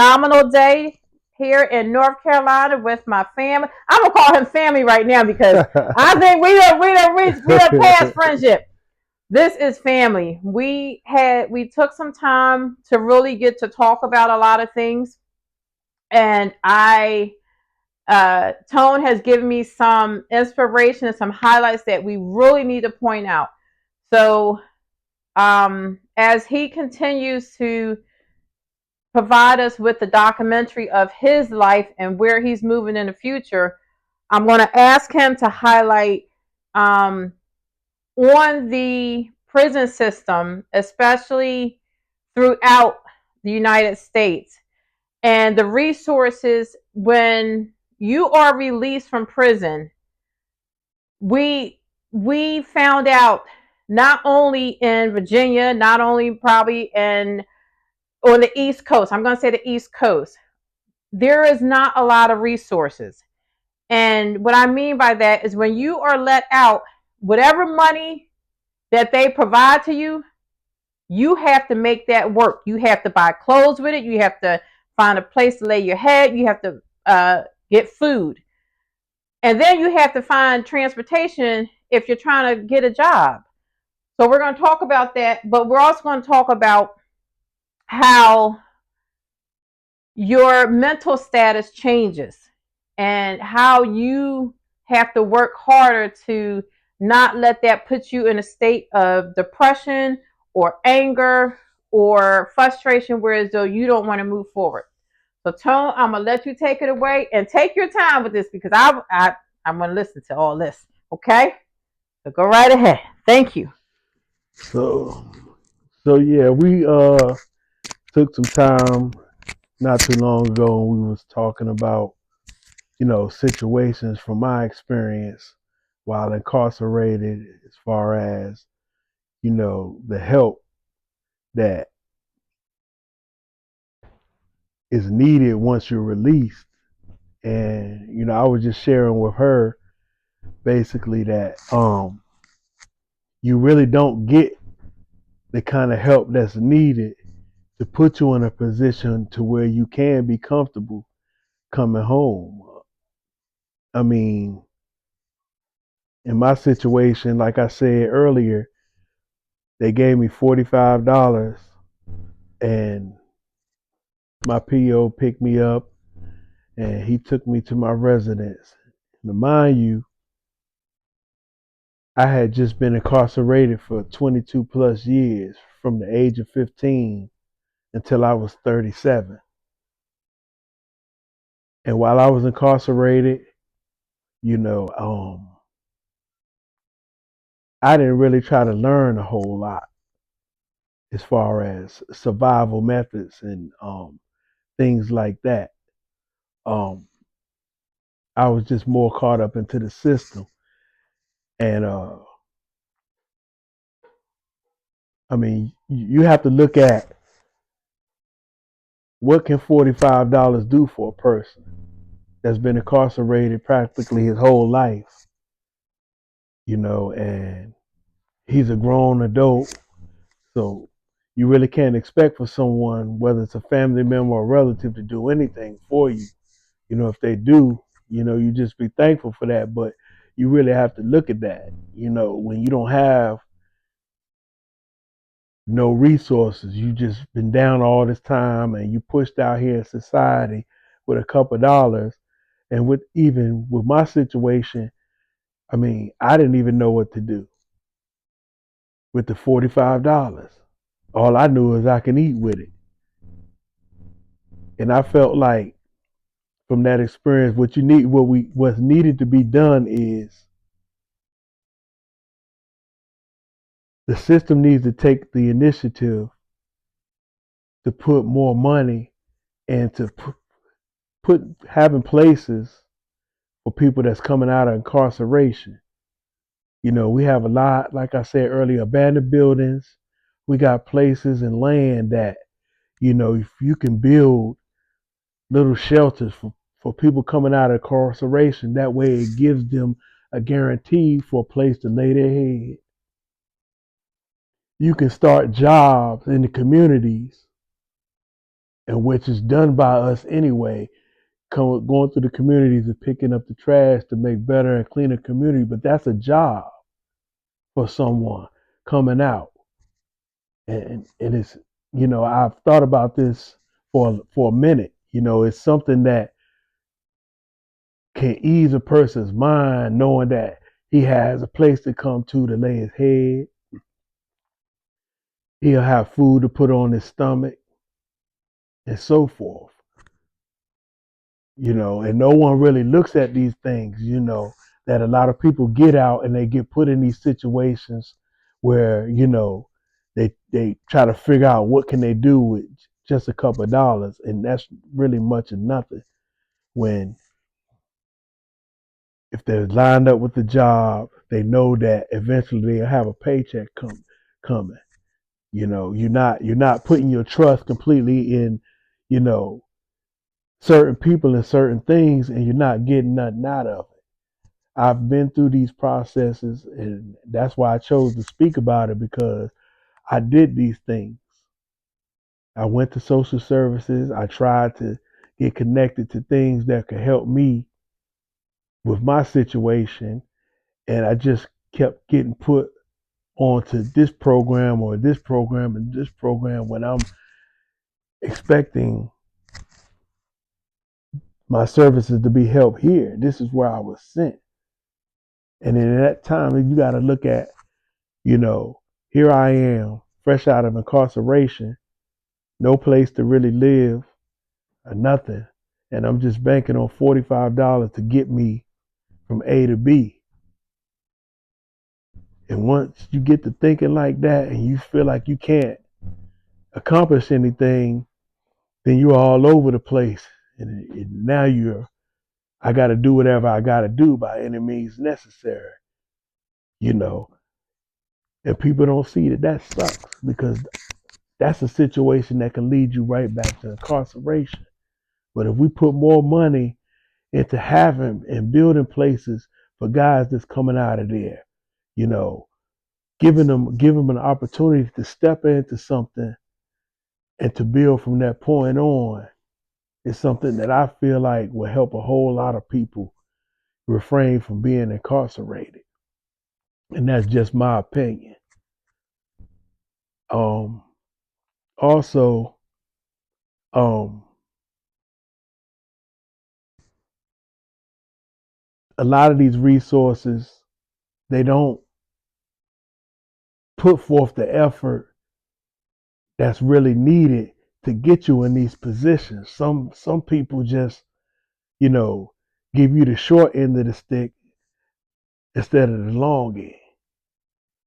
Phenomenal day here in North Carolina with my family. I'm gonna call him family right now because I think we done past friendship. This is family. We took some time to really get to talk about a lot of things, and I Tone has given me some inspiration and some highlights that we really need to point out. So as he continues to provide us with the documentary of his life and where he's moving in the future, I'm going to ask him to highlight um, on the prison system, especially throughout the United States, and the resources when you are released from prison. We found out not only in Virginia, not only probably in on the East Coast. I'm going to say the East Coast. There is not a lot of resources. And what I mean by that is when you are let out, whatever money that they provide to you, you have to make that work. You have to buy clothes with it. You have to find a place to lay your head. You have to get food. And then you have to find transportation if you're trying to get a job. So we're going to talk about that, but we're also going to talk about how your mental status changes and how you have to work harder to not let that put you in a state of depression or anger or frustration, whereas though you don't want to move forward. So, Tone, I'm gonna let you take it away and take your time with this because I'm gonna listen to all this. Okay, so go right ahead. Thank you. So, yeah, we took some time not too long ago, and we was talking about situations from my experience while incarcerated, as far as the help that is needed once you're released. And I was just sharing with her basically that you really don't get the kind of help that's needed to put you in a position to where you can be comfortable coming home. I mean, in my situation, like I said earlier, they gave me $45 and my PO picked me up and he took me to my residence. Now, mind you, I had just been incarcerated for 22 plus years from the age of 15 until I was 37. And while I was incarcerated, you know, I didn't really try to learn a whole lot as far as survival methods and things like that. Um, I was just more caught up into the system, and I mean, you have to look at what can $45 do for a person that's been incarcerated practically his whole life, and he's a grown adult, so you really can't expect for someone, whether it's a family member or a relative, to do anything for you. If they do, you just be thankful for that. But you really have to look at that, when you don't have no resources, you just been down all this time and you pushed out here in society with a couple of dollars. And even with my situation, I mean, I didn't even know what to do with the $45. All I knew is I can eat with it. And I felt like from that experience, what's needed to be done is the system needs to take the initiative to put more money and to put having places for people that's coming out of incarceration. We have a lot, like I said earlier, abandoned buildings. We got places and land that, if you can build little shelters for people coming out of incarceration, that way it gives them a guarantee for a place to lay their head. You can start jobs in the communities and which is done by us anyway, going through the communities and picking up the trash to make better and cleaner community. But that's a job for someone coming out, and it's, I've thought about this for a minute. It's something that can ease a person's mind, knowing that he has a place to come to lay his head. He'll have food to put on his stomach and so forth. And no one really looks at these things, that a lot of people get out and they get put in these situations where, they try to figure out what can they do with just a couple of dollars, and that's really much of nothing when, if they're lined up with the job, they know that eventually they'll have a paycheck coming. You're not putting your trust completely in, you know, certain people and certain things, and you're not getting nothing out of it. I've been through these processes, and that's why I chose to speak about it, because I did these things. I went to social services. I tried to get connected to things that could help me with my situation, and I just kept getting put onto this program or this program and this program when I'm expecting my services to be helped here. This is where I was sent. And in that time, you got to look at, here I am, fresh out of incarceration, no place to really live or nothing. And I'm just banking on $45 to get me from A to B. And once you get to thinking like that and you feel like you can't accomplish anything, then you're all over the place. And now I got to do whatever I got to do by any means necessary, you know. And people don't see that sucks, because that's a situation that can lead you right back to incarceration. But if we put more money into having and building places for guys that's coming out of there, you know, give them an opportunity to step into something and to build from that point on, is something that I feel like will help a whole lot of people refrain from being incarcerated. And that's just my opinion. Um, Also, um, a lot of these resources, they don't put forth the effort that's really needed to get you in these positions. Some people just, you know, give you the short end of the stick instead of the long end.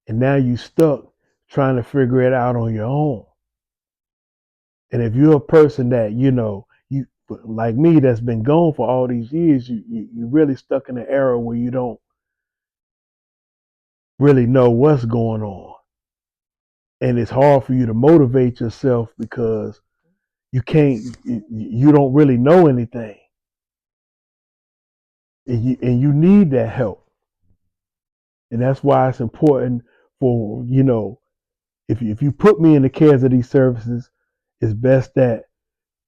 And now you stuck trying to figure it out on your own. And if you're a person that, you like me, that's been gone for all these years, you really stuck in an era where you don't really know what's going on. And it's hard for you to motivate yourself because you don't really know anything. And you need that help. And that's why it's important for, if you put me in the cares of these services, it's best that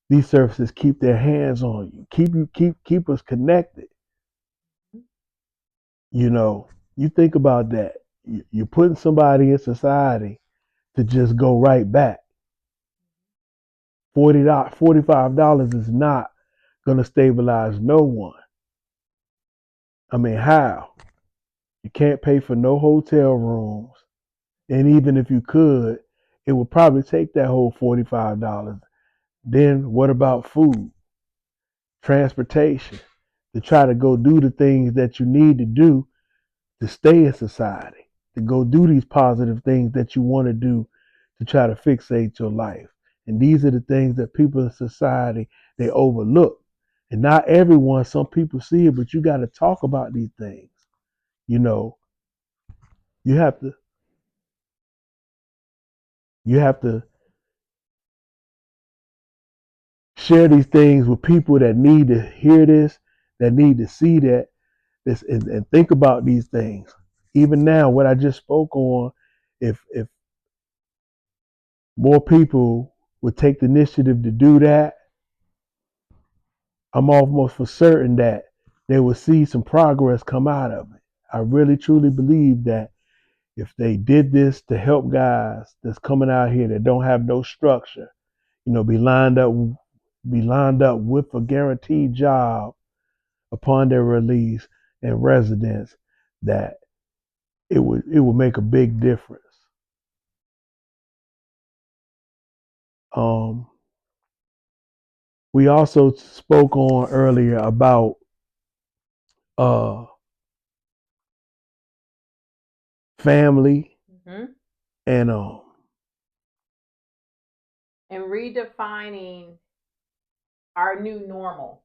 these services keep their hands on you, keep us connected. You think about that. You're putting somebody in society to just go right back. $45 is not gonna stabilize no one. I mean, how? You can't pay for no hotel rooms, and even if you could, it would probably take that whole $45. Then what about food, transportation, to try to go do the things that you need to do to stay in society, to go do these positive things that you want to do to try to fixate your life. And these are the things that people in society, they overlook. And not everyone, some people see it, but you got to talk about these things. You know, you have to you have to share these things with people that need to hear this, that need to see this, and think about these things. Even now, what I just spoke on, if more people would take the initiative to do that, I'm almost for certain that they will see some progress come out of it. I really truly believe that if they did this to help guys that's coming out here that don't have no structure, be lined up with a guaranteed job upon their release and residence, that it would make a big difference. Um, we also spoke on earlier about uh, family Mm-hmm. and And redefining our new normal.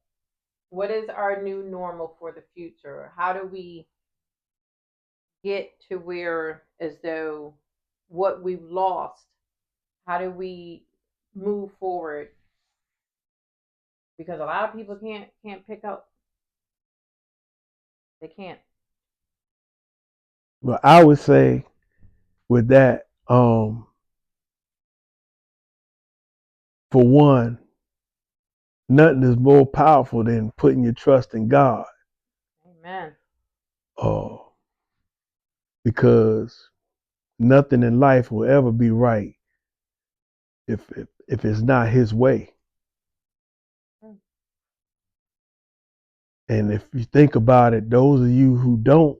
What is our new normal for the future? How do we get to where, as though what we've lost, how do we move forward? Because a lot of people can't pick up. They can't. well, I would say with that, for one, nothing is more powerful than putting your trust in God. Amen. Uh, because nothing in life will ever be right if it's not His way. And if you think about it, those of you who don't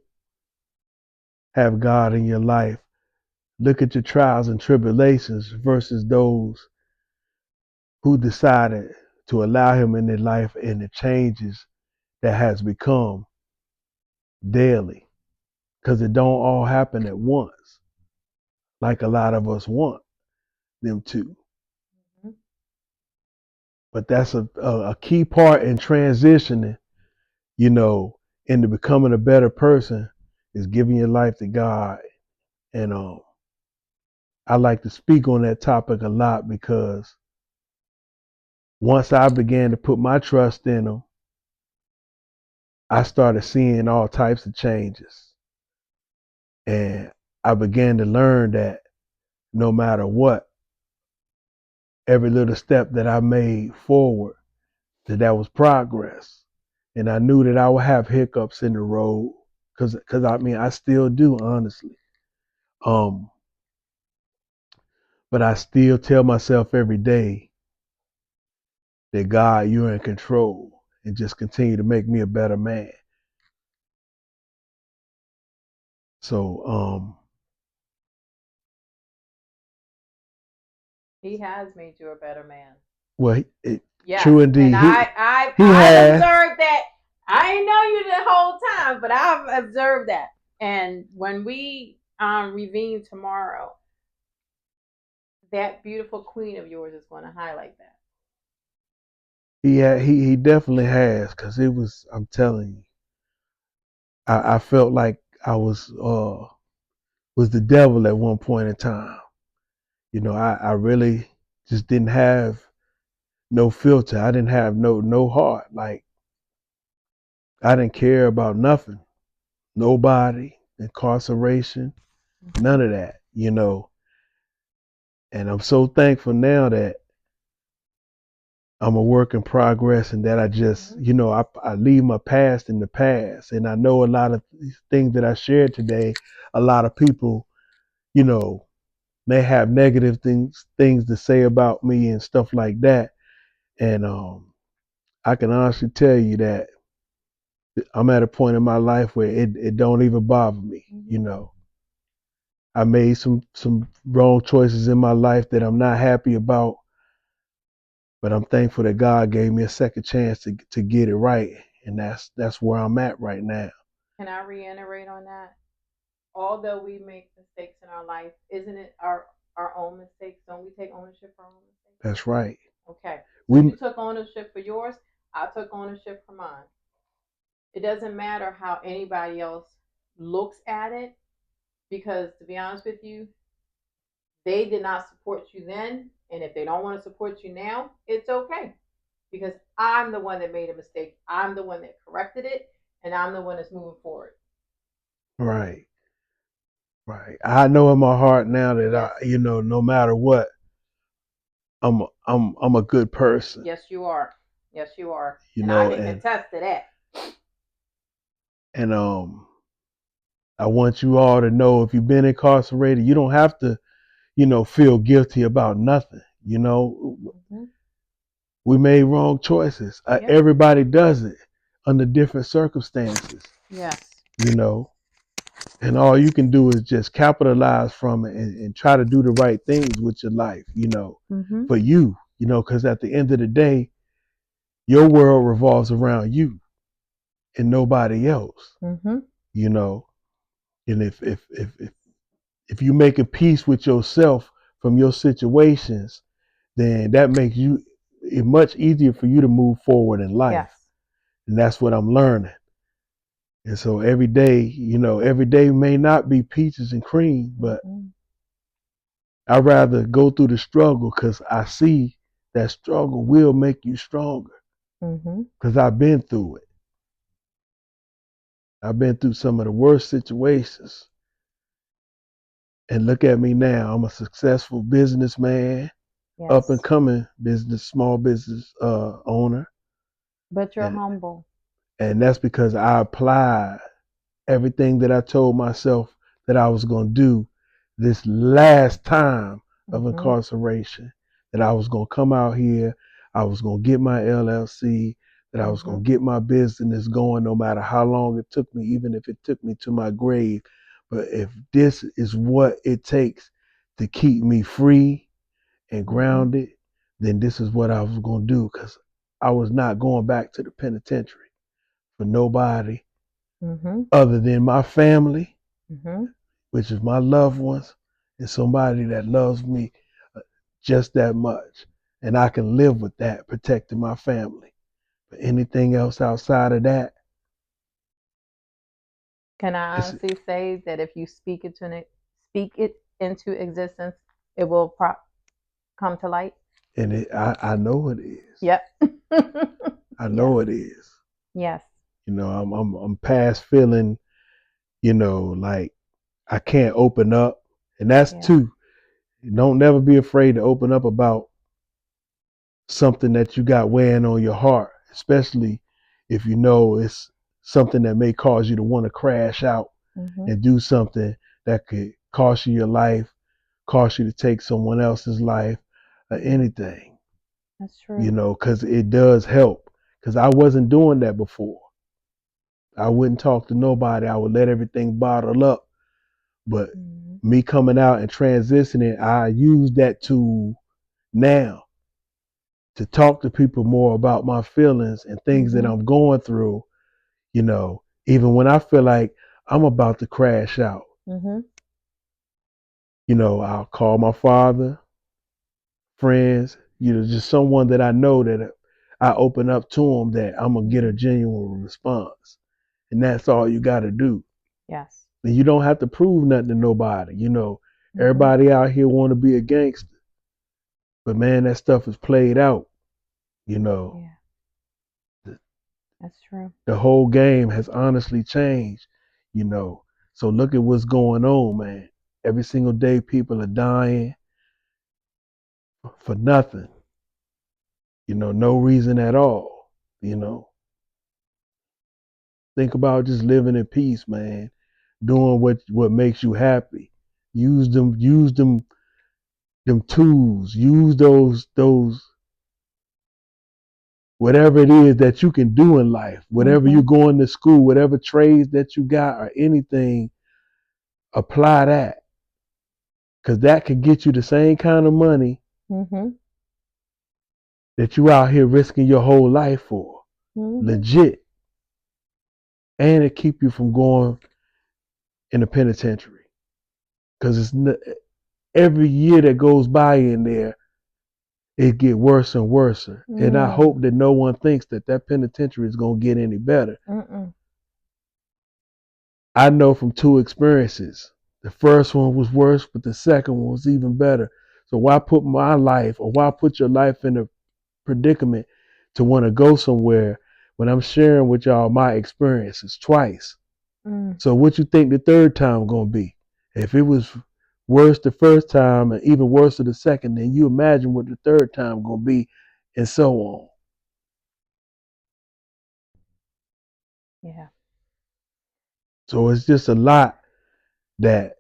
have God in your life, look at your trials and tribulations versus those who decided to allow Him in their life and the changes that has become daily. Because it don't all happen at once, like a lot of us want them to. Mm-hmm. But that's a key part in transitioning, into becoming a better person, is giving your life to God. And I like to speak on that topic a lot because once I began to put my trust in Him, I started seeing all types of changes. And I began to learn that no matter what, every little step that I made forward, that was progress. And I knew that I would have hiccups in the road because I mean, I still do, honestly. Um, but I still tell myself every day that God, you're in control, and just continue to make me a better man. So, He has made you a better man. well, Yes, true and indeed, he I've has. observed that. I ain't know you the whole time, but I've observed that. And when we review tomorrow, that beautiful queen of yours is going to highlight that. He definitely has, because it was. I'm telling you, I felt like I was the devil at one point in time. I really just didn't have no filter. I didn't have no heart. Like, I didn't care about nothing, nobody, incarceration, none of that. And I'm so thankful now that I'm a work in progress, and that I just, I leave my past in the past. And I know a lot of these things that I shared today, a lot of people, you know, may have negative things to say about me and stuff like that. And I can honestly tell you that I'm at a point in my life where it don't even bother me. I made some wrong choices in my life that I'm not happy about, but I'm thankful that God gave me a second chance to get it right, and that's where I'm at right now. Can I reiterate on that? Although we make mistakes in our life, isn't it our own mistakes? Don't we take ownership for our own mistakes? That's right. Okay. So We you took ownership for yours. I took ownership for mine. It doesn't matter how anybody else looks at it, because to be honest with you, they did not support you then, and if they don't want to support you now, it's okay, because I'm the one that made a mistake. I'm the one that corrected it, and I'm the one that's moving forward. right, right. I know in my heart now that Yes. no matter what, I'm a good person. Yes, you are. Yes, you are. You And I know, can contest to that. and I want you all to know, if you've been incarcerated, you don't have to, feel guilty about nothing. Mm-hmm. We made wrong choices. Yep. Everybody does it under different circumstances, Yes. you know, and all you can do is just capitalize from it and try to do the right things with your life, Mm-hmm. for you, because at the end of the day, your world revolves around you and nobody else, Mm-hmm. you know. And if you make a peace with yourself from your situations, then that makes it much easier for you to move forward in life. Yes. And that's what I'm learning. And so every day may not be peaches and cream, but Mm-hmm. I'd rather go through the struggle because I see that struggle will make you stronger. Mm-hmm. Because I've been through it. I've been through some of the worst situations. And look at me now. I'm a successful businessman, up and Yes. coming small business owner. But you're And humble. and that's because I applied everything that I told myself that I was going to do this last time of Mm-hmm. incarceration, that I was going to come out here, I was going to get my LLC, that I was Mm-hmm. going to get my business going no matter how long it took me, even if it took me to my grave. But if this is what it takes to keep me free and Mm-hmm. grounded, then this is what I was going to do, because I was not going back to the penitentiary for nobody Mm-hmm. other than my family, Mm-hmm. which is my loved ones, and somebody that loves me just that much. And I can live with that, protecting my family. But anything else outside of that, Can I it's honestly say that if you speak it into existence, it will come to light? and I know it is. Yep. I Yes. know it is. Yes. I'm past feeling, like I can't open up, and that's Yeah. too. Don't never be afraid to open up about something that you got weighing on your heart, especially if you know it's something that may cause you to want to crash out Mm-hmm. and do something that could cost you your life, cost you to take someone else's life, or anything, That's true. because it does help. Because I wasn't doing that before. I wouldn't talk to nobody. I would let everything bottle up. But Mm-hmm. me coming out and transitioning, I use that tool now to talk to people more about my feelings and things that Mm-hmm. I'm going through, even when I feel like I'm about to crash out. Mm-hmm. I'll call my father, friends, just someone that I know that I open up to them, that I'm going to get a Mm-hmm. genuine response. And that's all you got to do. Yes. And you don't have to prove nothing to nobody. Mm-hmm. Everybody out here want to be a gangster. But man, that stuff is played out. You know, Yeah. That's true. the whole game has honestly changed, you know. So look at what's going on, man. Every single day people are dying for nothing, no reason at all, you know. Think about just living in peace, man. Doing what makes you happy. Use them tools. Use those whatever it is that you can do in life. Whatever Mm-hmm. you're going to school, whatever trades that you got or anything, apply that, because that could get you the same kind of money Mm-hmm. that you out here risking your whole life for, Mm-hmm. legit, and it keep you from going in the penitentiary, because every year that goes by in there, it get worse and worse. And I Mm. hope that no one thinks that penitentiary is gonna get any better. Mm-mm. I know from two experiences. The first one was worse, but the second one was even better. So why put my life, or why put your life in a predicament to want to go somewhere when I'm sharing with y'all my experiences twice? Mm. So what you think the third time gonna be? If it was worse the first time and even worse the second, then you imagine what the third time gonna be, and so on. Yeah. So it's just a lot that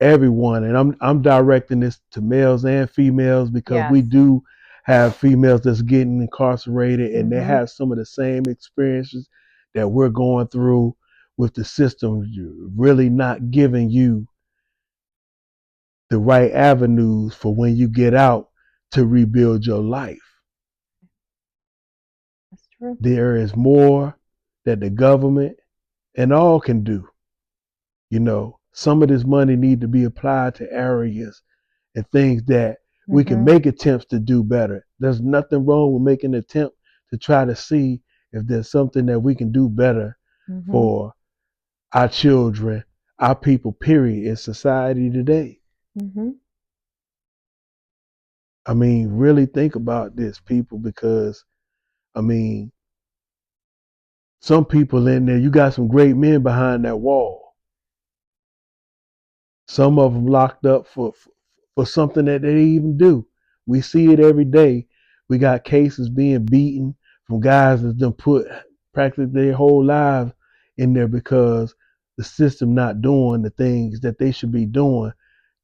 everyone, and I'm directing this to males and females because Yes. we do have females that's getting incarcerated and they Mhm. have some of the same experiences that we're going through with the system really not giving you the right avenues for when you get out to rebuild your life. That's true. There is more that the government and all can do. You know, some of this money need to be applied to areas and things that we can Mhm. make attempts to do better. There's nothing wrong with making an attempt to try to see if there's something that we can do better Mhm. for our children, our people, period, in society today. Mhm. I mean, really think about this, people, because I mean, some people in there, you got some great men behind that wall. Some of them locked up for something that they even do. We see it every day. We got cases being beaten from guys that done put practically their whole lives in there because the system not doing the things that they should be doing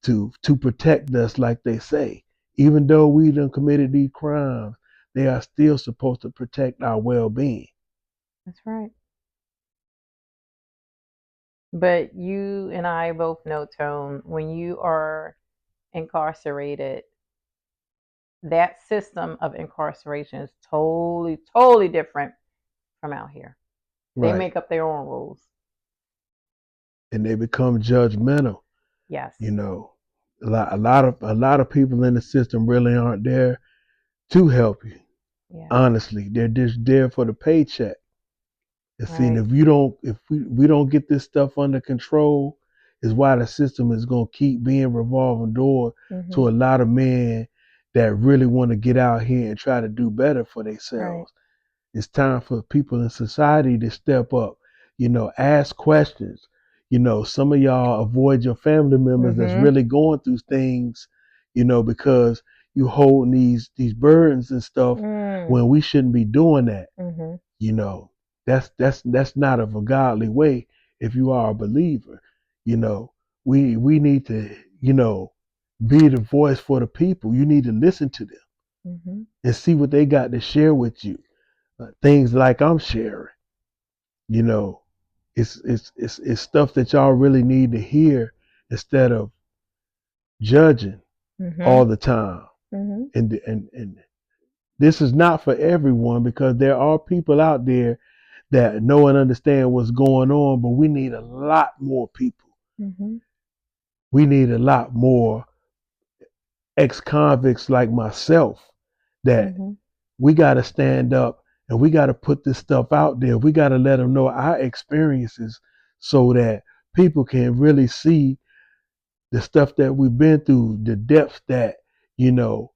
to protect us, like they say. Even though we done committed these crimes, they are still supposed to protect our well-being. That's right. But you and I both know, Tone, when you are incarcerated, that system of incarceration is totally, totally different from out here. They Right. make up their own rules. And they become judgmental. Yes. You know, a lot of people in the system really aren't there to help you. Yeah. Honestly, they're just there for the paycheck. And seeing Right. if we don't get this stuff under control, is why the system is gonna keep being revolving door to Mhm. a lot of men that really want to get out here and try to do better for Right. themselves. It's time for people in society to step up, ask questions. Some of y'all avoid your family members that's Mhm. really going through things, because you hold these burdens and stuff Mm. when we shouldn't be doing that. Mhm. You know, that's not of a godly way if you are a believer. You know, we need to, be the voice for the people. You need to listen to them Mhm. and see what they got to share with you. Things like I'm sharing. You know, it's stuff that y'all really need to hear instead of judging all Mhm. the time. Mhm. And this is not for everyone because there are people out there that know and understand what's going on, but we need a lot more people. Mhm. We need a lot more ex-convicts like myself that Mhm. we got to stand up and we got to put this stuff out there. We got to let them know our experiences so that people can really see the stuff that we've been through, the depths that, you know,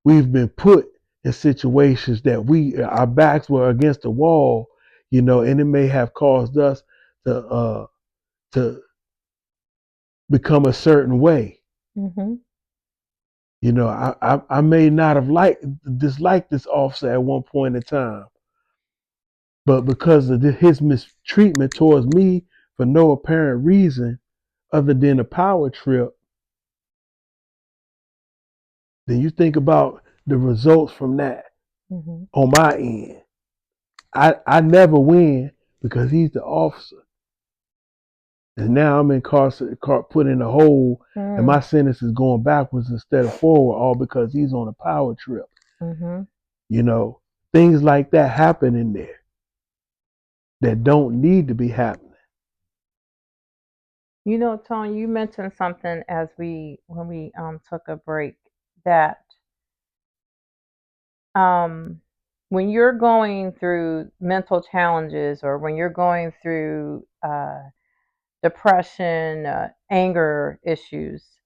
we've been put in situations that our backs were against the wall, and it may have caused us to become a certain way. Mhm. I may not have disliked this officer at one point in time, but because of his mistreatment towards me for no apparent reason other than a power trip, then you think about the results from that Mhm. on my end. I never win because he's the officer. And now I'm incarcerated, put in a hole, and my Mm. sentence is going backwards instead of forward, all because he's on a power trip. Mhm. You know, things like that happen in there that don't need to be happening. You know, Tony, you mentioned something as we when we took a break that um when you're going through mental challenges or when you're going through depression, anger issues,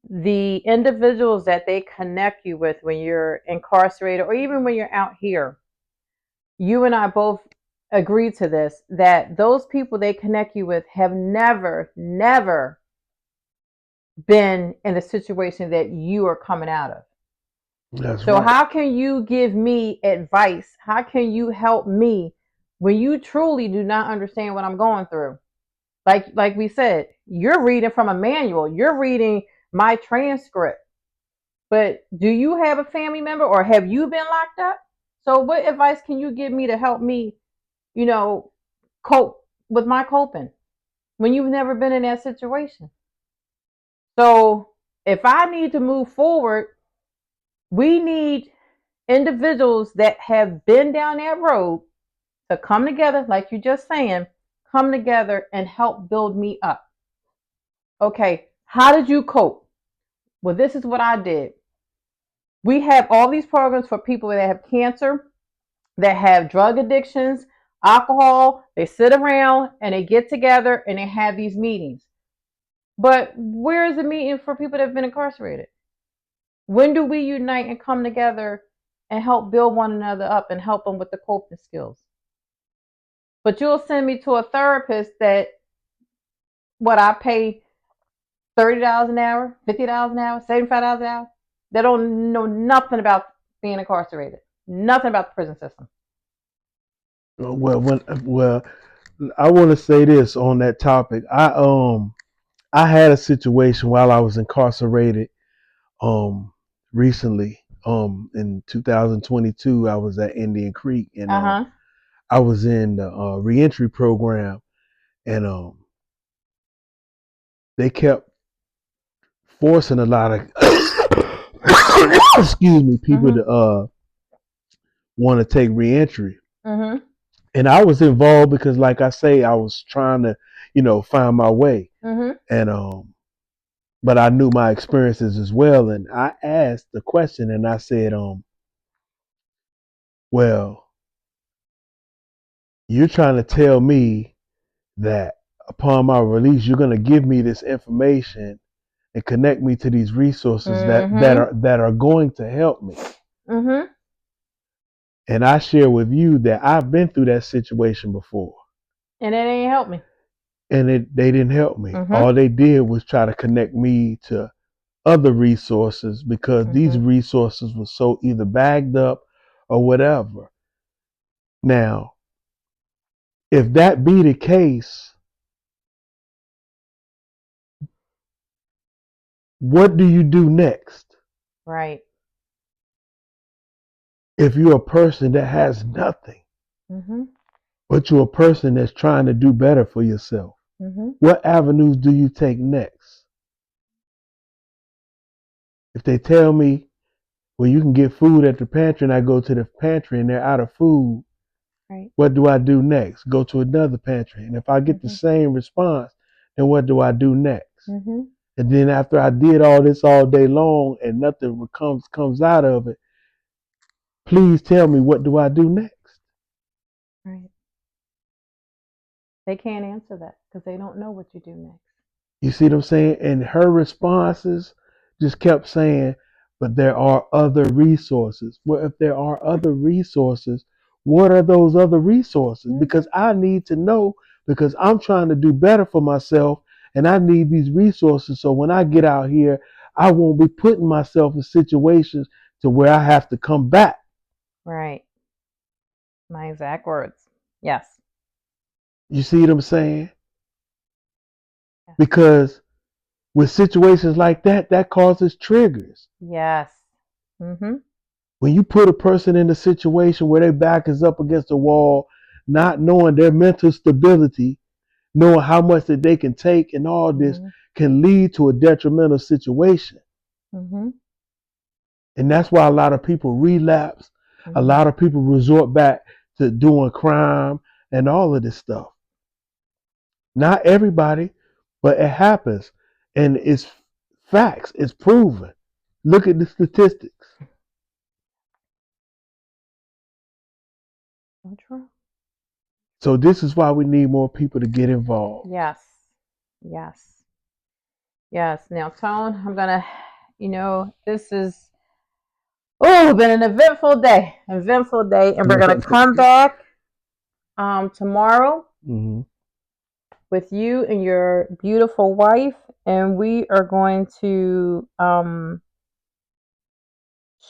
the individuals that they connect you with when you're incarcerated or even when you're out here, you and I both agree to this that those people they connect you with have never, never been in the situation that you are coming out of. That's So right. how can you give me advice? How can you help me when you truly do not understand what I'm going through? Like we said, you're reading from a manual. You're reading my transcript. But do you have a family member or have you been locked up? So what advice can you give me to help me, you know, cope with my coping when you've never been in that situation? So if I need to move forward, we need individuals that have been down that road to come together, like you just saying, come together and help build me up. Okay, how did you cope? Well, this is what I did. We have all these programs for people that have cancer, that have drug addictions, alcohol. They sit around and they get together and they have these meetings. But where is the meeting for people that have been incarcerated? When do we unite and come together and help build one another up and help them with the coping skills? But you'll send me to a therapist that what I pay $30 an hour, $50 an hour, $75 an hour. They don't know nothing about being incarcerated, nothing about the prison system. Well, I want to say this on that topic. I had a situation while I was incarcerated recently. In 2022, I was at Indian Creek, and Uh huh. I was in the reentry program, and they kept forcing a lot of excuse me, people Mhm. to want to take reentry. Mhm. And I was involved because, like I say, I was trying to, find my way. Mhm. And but I knew my experiences as well. And I asked the question, and I said, well, you're trying to tell me that upon my release, you're going to give me this information and connect me to these resources Mhm. that are going to help me. Mhm. And I share with you that I've been through that situation before, And it ain't helped me. and they didn't help me. Mhm. All they did was try to connect me to other resources because these Mhm. resources were so either bagged up or whatever. Now, if that be the case, what do you do next? Right. If you're a person that has nothing, Mhm. but you're a person that's trying to do better for yourself, Mhm. what avenues do you take next? If they tell me, well, you can get food at the pantry, and I go to the pantry and they're out of food, Right. what do I do next? Go to another pantry. And if I get the Mhm. same response, then what do I do next? Mhm. And then after I did all this all day long and nothing comes out of it, please tell me, what do I do next? Right. They can't answer that because they don't know what you do next. You see what I'm saying? And her responses just kept saying, but there are other resources. Well, if there are other resources, what are those other resources? Mhm. Because I need to know, because I'm trying to do better for myself and I need these resources. So when I get out here, I won't be putting myself in situations to where I have to come back. Right. My exact words. Yes. You see what I'm saying? Yes. Because with situations like that, that causes triggers. Yes. Mhm. When you put a person in a situation where their back is up against the wall, not knowing their mental stability, knowing how much that they can take, and all this Mhm. can lead to a detrimental situation. Mhm. And that's why a lot of people relapse. A Mhm. lot of people resort back to doing crime and all of this stuff. Not everybody, but it happens. And it's facts, it's proven. Look at the statistics. So true. So this is why we need more people to get involved. Yes. Yes. Yes. Now, Tone, I'm gonna, this is been an eventful day, and we're gonna come back tomorrow hmm with you and your beautiful wife. and we are going to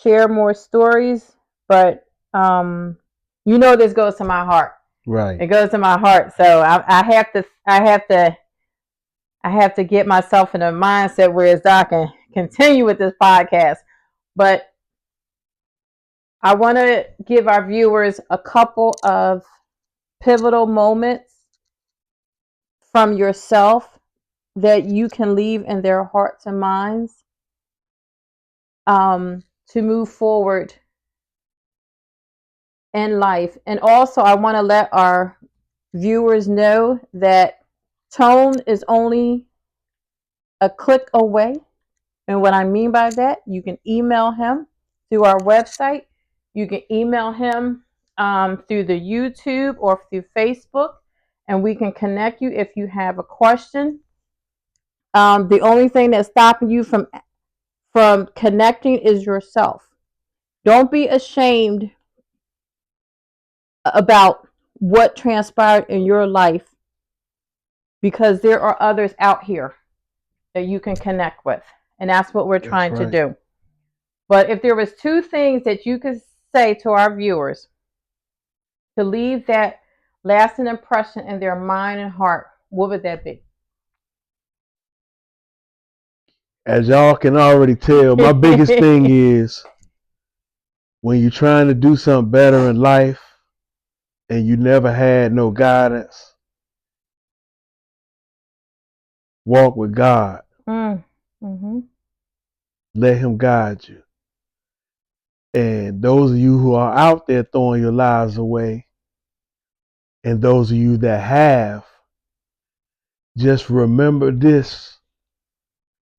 share more stories. But this goes to my heart. Right. It goes to my heart. So I have to get myself in a mindset where I can continue with this podcast. But I want to give our viewers a couple of pivotal moments from yourself that you can leave in their hearts and minds to move forward in life. And also, I want to let our viewers know that Tone is only a click away. And what I mean by that, you can email him through our website. You can email him through the YouTube or through Facebook, and we can connect you if you have a question. The only thing that's stopping you from connecting is yourself. Don't be ashamed about what transpired in your life, because there are others out here that you can connect with, and that's what we're trying to do. But if there was two things that you could say to our viewers to leave that lasting impression in their mind and heart, what would that be? As y'all can already tell, my biggest thing is when you're trying to do something better in life and you never had no guidance, walk with God. Mm-hmm. Let him guide you. And those of you who are out there throwing your lives away, and those of you that have, just remember this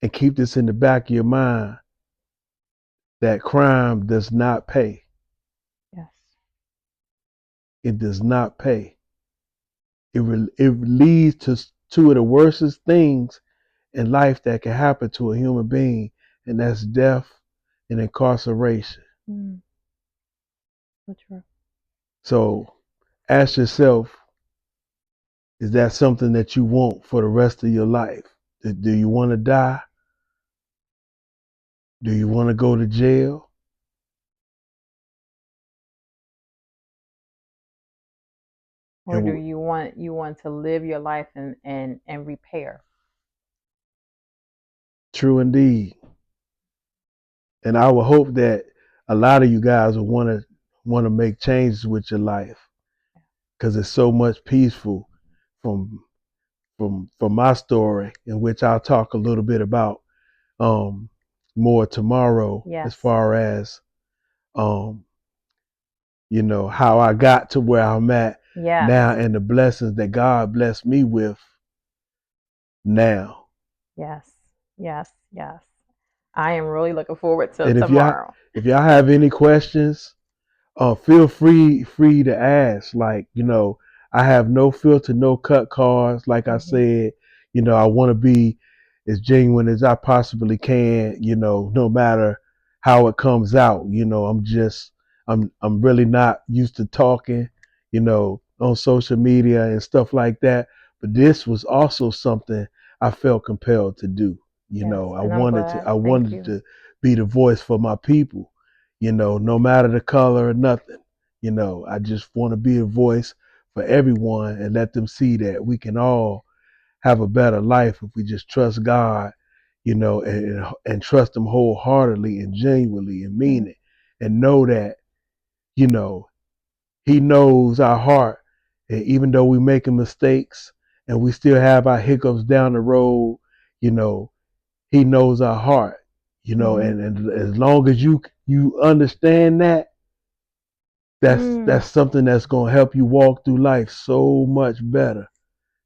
and keep this in the back of your mind, that crime does not pay. Yes. It does not pay. It leads to two of the worstest things in life that can happen to a human being, and that's death and incarceration. So ask yourself, is that something that you want for the rest of your life? Do you want to die? Do you want to go to jail? Or do you want to live your life and repair? True indeed. And I would hope that a lot of you guys will want to make changes with your life, because it's so much peaceful from my story, in which I'll talk a little bit about more tomorrow. Yes. As far as how I got to where I'm at now, and the blessings that God blessed me with now. Yes. I am really looking forward to And tomorrow. If y'all have any questions, feel free to ask. Like, I have no filter, no cut cards. Like I said, I want to be as genuine as I possibly can, no matter how it comes out. I'm really not used to talking, on social media and stuff like that. But this was also something I felt compelled to do. I wanted to be the voice for my people, no matter the color or nothing. I just want to be a voice for everyone and let them see that we can all have a better life if we just trust God, and trust him wholeheartedly and genuinely and mean it, and know that, he knows our heart. And even though we're making mistakes and we still have our hiccups down the road, he knows our heart, and as long as you understand that, that's something that's going to help you walk through life so much better.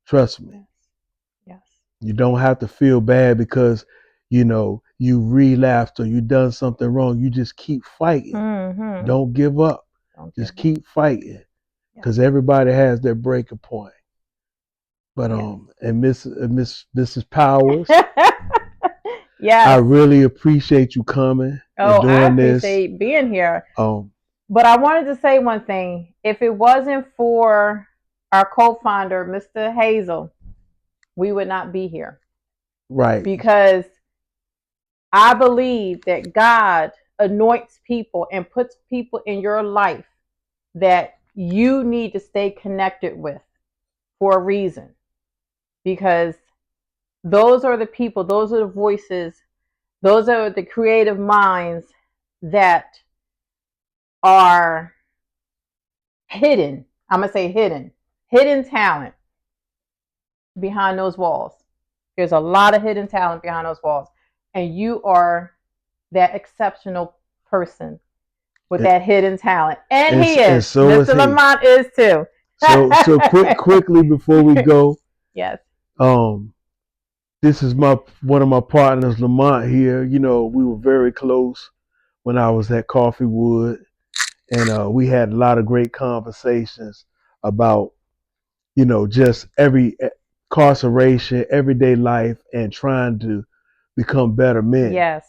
Trust me. Yes. You don't have to feel bad because, you relapsed or you done something wrong. You just keep fighting. Don't give up. Just keep fighting, because everybody has their breaking point. But and Mrs. Powers, yes, I really appreciate you coming and doing I appreciate being here. But I wanted to say one thing. If it wasn't for our co-founder, Mr. Haz'el, we would not be here. Right. Because I believe that God anoints people and puts people in your life that you need to stay connected with for a reason. Because those are the people, those are the voices, those are the creative minds that are hidden. I'm going to say hidden talent behind those walls. There's a lot of hidden talent behind those walls. And you are that exceptional person with that hidden talent. And he is. So Mr. Lamont is too. So quickly before we go. Yes. This is one of my partners, Lamont here. You know, we were very close when I was at Coffeewood, and we had a lot of great conversations about, you know, just every incarceration, everyday life, and trying to become better men. Yes.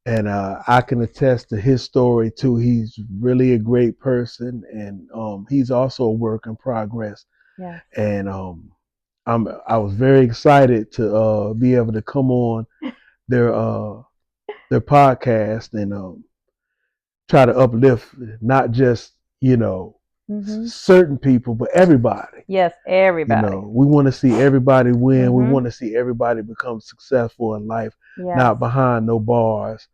And I can attest to his story too. He's really a great person, and he's also a work in progress. Yes. And I was very excited to be able to come on their podcast and try to uplift not just, you know, certain people, but everybody. Yes, everybody. You know, we want to see everybody win. We want to see everybody become successful in life, not behind no bars,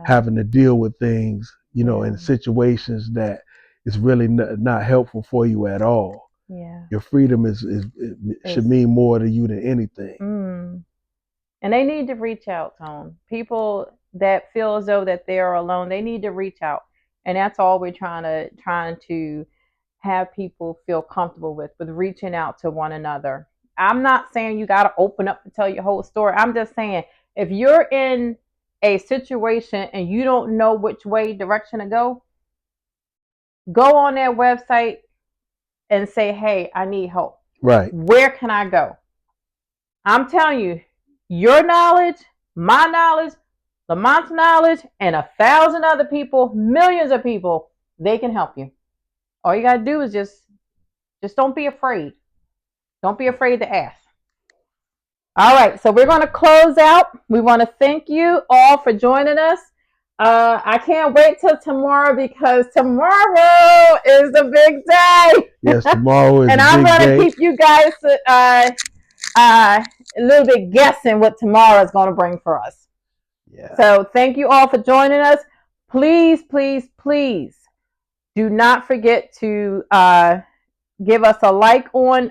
having to deal with things, you know, in situations that is really not helpful for you at all. Yeah. Your freedom should mean more to you than anything. And they need to reach out, Tone. People that feel as though that they are alone, they need to reach out. And that's all we're trying to have people feel comfortable with reaching out to one another. I'm not saying you got to open up and tell your whole story. I'm just saying if you're in a situation and you don't know which direction to go on their website and say, hey, I need help. Right. Where can I go? I'm telling you, your knowledge, my knowledge, Lamont's knowledge, and 1,000 other people, millions of people, they can help you. All you got to do is just don't be afraid. Don't be afraid to ask. All right, so we're going to close out. We want to thank you all for joining us. I can't wait till tomorrow because tomorrow is the big day. Yes, tomorrow is and I'm going to keep you guys a little bit guessing what tomorrow is going to bring for us. Yeah. So thank you all for joining us. Please, please, please do not forget to give us a like on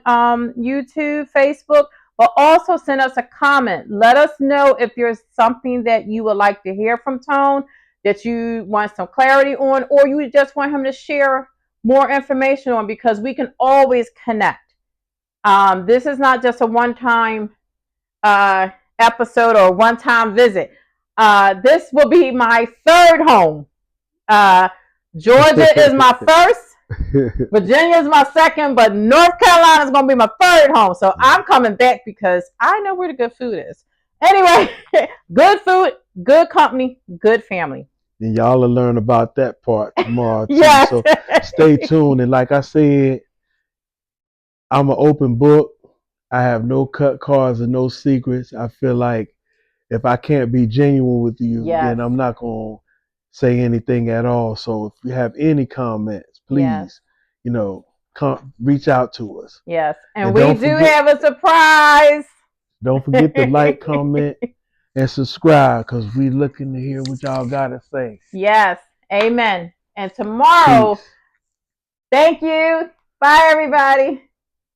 YouTube, Facebook, but also send us a comment. Let us know if there's something that you would like to hear from Tone, that you want some clarity on, or you just want him to share more information on, because we can always connect. This is not just a one-time episode or a one-time visit. This will be my third home. Georgia is my first. Virginia is my second, but North Carolina is going to be my third home. So I'm coming back because I know where the good food is. Anyway, good food, good company, good family. And y'all will learn about that part tomorrow too. Yes. So stay tuned. And like I said, I'm an open book. I have no cut cards and no secrets. I feel like if I can't be genuine with you, then I'm not going to say anything at all. So if you have any comments, please, you know, reach out to us. Yes. And we do have a surprise. Don't forget to like, comment, and subscribe, because we looking to hear what y'all got to say. Yes. Amen. And tomorrow, thank you. Bye, everybody.